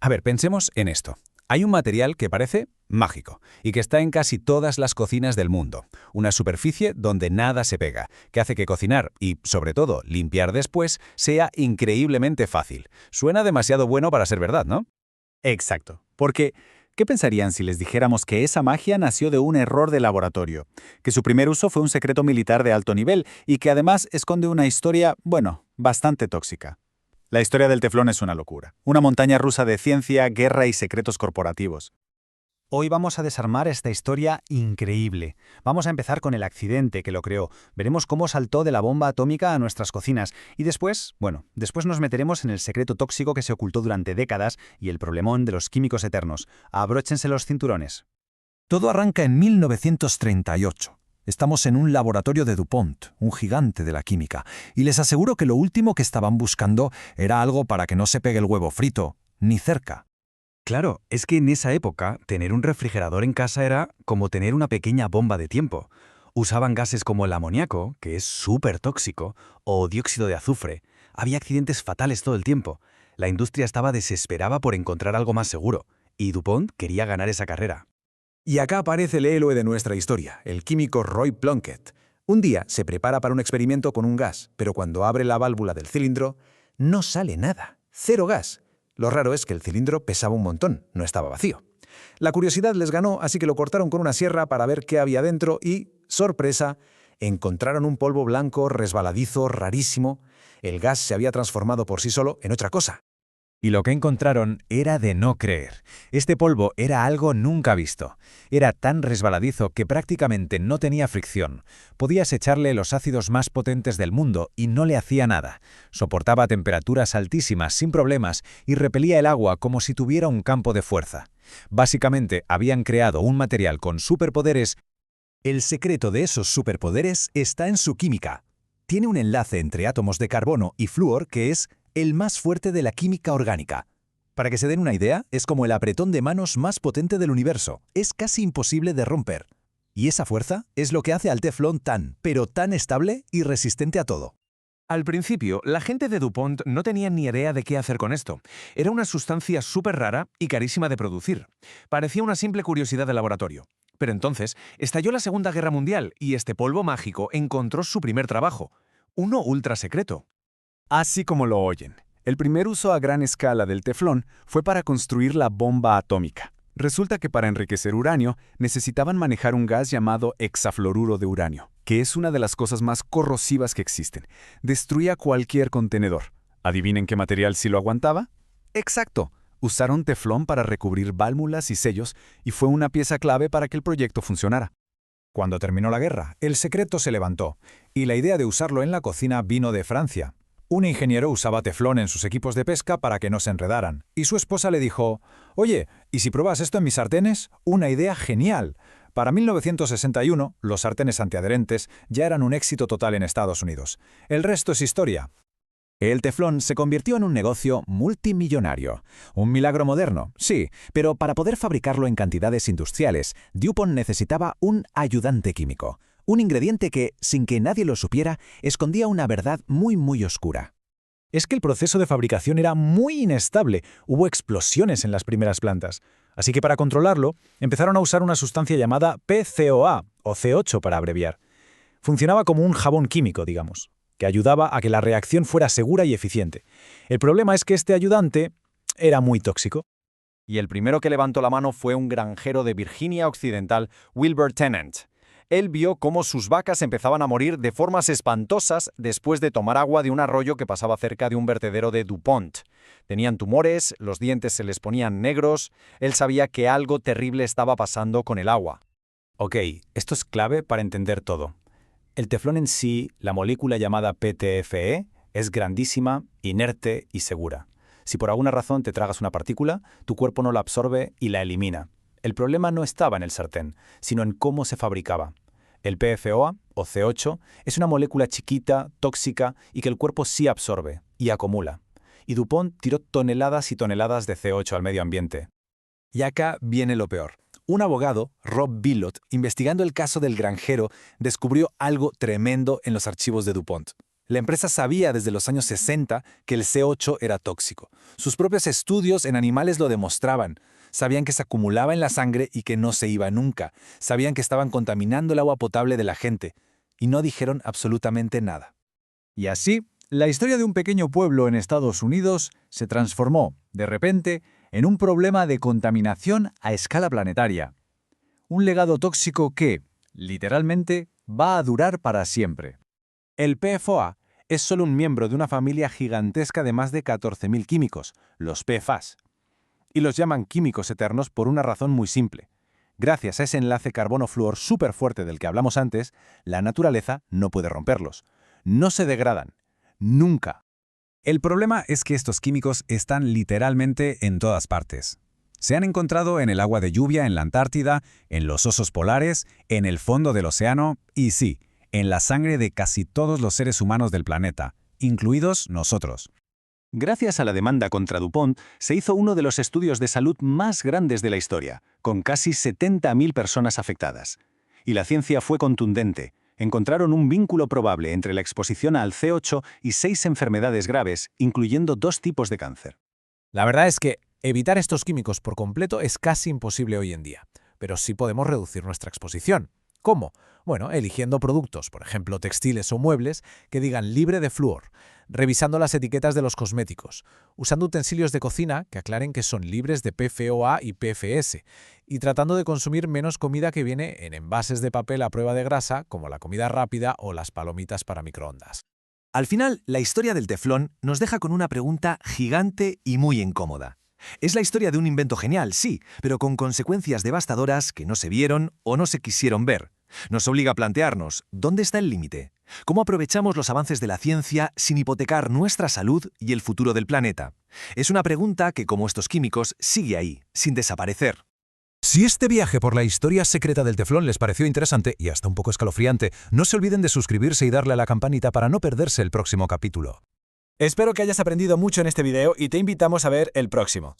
A ver, pensemos en esto. Hay un material que parece mágico y que está en casi todas las cocinas del mundo. Una superficie donde nada se pega, que hace que cocinar y, sobre todo, limpiar después sea increíblemente fácil. Suena demasiado bueno para ser verdad, ¿no? Exacto. Porque, ¿qué pensarían si les dijéramos que esa magia nació de un error de laboratorio? Que su primer uso fue un secreto militar de alto nivel y que además esconde una historia, bueno, bastante tóxica. La historia del teflón es una locura. Una montaña rusa de ciencia, guerra y secretos corporativos. Hoy vamos a desarmar esta historia increíble. Vamos a empezar con el accidente que lo creó. Veremos cómo saltó de la bomba atómica a nuestras cocinas. Y después, después nos meteremos en el secreto tóxico que se ocultó durante décadas y el problemón de los químicos eternos. Abróchense los cinturones. Todo arranca en 1938. Estamos en un laboratorio de DuPont, un gigante de la química, y les aseguro que lo último que estaban buscando era algo para que no se pegue el huevo frito, ni cerca. Claro, es que en esa época tener un refrigerador en casa era como tener una pequeña bomba de tiempo. Usaban gases como el amoníaco, que es súper tóxico, o dióxido de azufre. Había accidentes fatales todo el tiempo. La industria estaba desesperada por encontrar algo más seguro, y DuPont quería ganar esa carrera. Y acá aparece el héroe de nuestra historia, el químico Roy Plunkett. Un día se prepara para un experimento con un gas, pero cuando abre la válvula del cilindro, no sale nada, cero gas. Lo raro es que el cilindro pesaba un montón, no estaba vacío. La curiosidad les ganó, así que lo cortaron con una sierra para ver qué había dentro y, sorpresa, encontraron un polvo blanco, resbaladizo, rarísimo. El gas se había transformado por sí solo en otra cosa. Y lo que encontraron era de no creer. Este polvo era algo nunca visto. Era tan resbaladizo que prácticamente no tenía fricción. Podías echarle los ácidos más potentes del mundo y no le hacía nada. Soportaba temperaturas altísimas sin problemas y repelía el agua como si tuviera un campo de fuerza. Básicamente habían creado un material con superpoderes. El secreto de esos superpoderes está en su química. Tiene un enlace entre átomos de carbono y flúor que es el más fuerte de la química orgánica. Para que se den una idea, es como el apretón de manos más potente del universo. Es casi imposible de romper. Y esa fuerza es lo que hace al teflón pero tan estable y resistente a todo. Al principio, la gente de DuPont no tenía ni idea de qué hacer con esto. Era una sustancia súper rara y carísima de producir. Parecía una simple curiosidad de laboratorio. Pero entonces, estalló la Segunda Guerra Mundial y este polvo mágico encontró su primer trabajo, uno ultra secreto. Así como lo oyen, el primer uso a gran escala del teflón fue para construir la bomba atómica. Resulta que para enriquecer uranio necesitaban manejar un gas llamado hexafluoruro de uranio, que es una de las cosas más corrosivas que existen. Destruía cualquier contenedor. ¿Adivinen qué material sí lo aguantaba? ¡Exacto! Usaron teflón para recubrir válvulas y sellos y fue una pieza clave para que el proyecto funcionara. Cuando terminó la guerra, el secreto se levantó, y la idea de usarlo en la cocina vino de Francia. Un ingeniero usaba teflón en sus equipos de pesca para que no se enredaran, y su esposa le dijo, «Oye, ¿y si pruebas esto en mis sartenes? Una idea genial». Para 1961, los sartenes antiadherentes ya eran un éxito total en Estados Unidos. El resto es historia. El teflón se convirtió en un negocio multimillonario. Un milagro moderno, sí, pero para poder fabricarlo en cantidades industriales, DuPont necesitaba un ayudante químico. Un ingrediente que, sin que nadie lo supiera, escondía una verdad muy oscura. Es que el proceso de fabricación era muy inestable, hubo explosiones en las primeras plantas. Así que para controlarlo, empezaron a usar una sustancia llamada PCOA, o C8 para abreviar. Funcionaba como un jabón químico, digamos, que ayudaba a que la reacción fuera segura y eficiente. El problema es que este ayudante era muy tóxico. Y el primero que levantó la mano fue un granjero de Virginia Occidental, Wilbur Tennant. Él vio cómo sus vacas empezaban a morir de formas espantosas después de tomar agua de un arroyo que pasaba cerca de un vertedero de DuPont. Tenían tumores, los dientes se les ponían negros. Él sabía que algo terrible estaba pasando con el agua. Ok, esto es clave para entender todo. El teflón en sí, la molécula llamada PTFE, es grandísima, inerte y segura. Si por alguna razón te tragas una partícula, tu cuerpo no la absorbe y la elimina. El problema no estaba en el sartén, sino en cómo se fabricaba. El PFOA, o C8, es una molécula chiquita, tóxica y que el cuerpo sí absorbe y acumula. Y DuPont tiró toneladas y toneladas de C8 al medio ambiente. Y acá viene lo peor. Un abogado, Rob Bilott, investigando el caso del granjero, descubrió algo tremendo en los archivos de DuPont. La empresa sabía desde los años 60 que el C8 era tóxico. Sus propios estudios en animales lo demostraban. Sabían que se acumulaba en la sangre y que no se iba nunca. Sabían que estaban contaminando el agua potable de la gente. Y no dijeron absolutamente nada. Y así, la historia de un pequeño pueblo en Estados Unidos se transformó, de repente, en un problema de contaminación a escala planetaria. Un legado tóxico que, literalmente, va a durar para siempre. El PFOA es solo un miembro de una familia gigantesca de más de 14.000 químicos, los PFAS. Y los llaman químicos eternos por una razón muy simple. Gracias a ese enlace carbono-flúor súper fuerte del que hablamos antes, la naturaleza no puede romperlos. No se degradan. Nunca. El problema es que estos químicos están literalmente en todas partes. Se han encontrado en el agua de lluvia en la Antártida, en los osos polares, en el fondo del océano y sí, en la sangre de casi todos los seres humanos del planeta, incluidos nosotros. Gracias a la demanda contra DuPont, se hizo uno de los estudios de salud más grandes de la historia, con casi 70.000 personas afectadas. Y la ciencia fue contundente. Encontraron un vínculo probable entre la exposición al C8 y 6 enfermedades graves, incluyendo 2 tipos de cáncer. La verdad es que evitar estos químicos por completo es casi imposible hoy en día, pero sí podemos reducir nuestra exposición. ¿Cómo? Bueno, eligiendo productos, por ejemplo textiles o muebles, que digan libre de flúor, revisando las etiquetas de los cosméticos, usando utensilios de cocina que aclaren que son libres de PFOA y PFS, y tratando de consumir menos comida que viene en envases de papel a prueba de grasa, como la comida rápida o las palomitas para microondas. Al final, la historia del teflón nos deja con una pregunta gigante y muy incómoda. Es la historia de un invento genial, sí, pero con consecuencias devastadoras que no se vieron o no se quisieron ver. Nos obliga a plantearnos, ¿dónde está el límite? ¿Cómo aprovechamos los avances de la ciencia sin hipotecar nuestra salud y el futuro del planeta? Es una pregunta que, como estos químicos, sigue ahí, sin desaparecer. Si este viaje por la historia secreta del teflón les pareció interesante y hasta un poco escalofriante, no se olviden de suscribirse y darle a la campanita para no perderse el próximo capítulo. Espero que hayas aprendido mucho en este video y te invitamos a ver el próximo.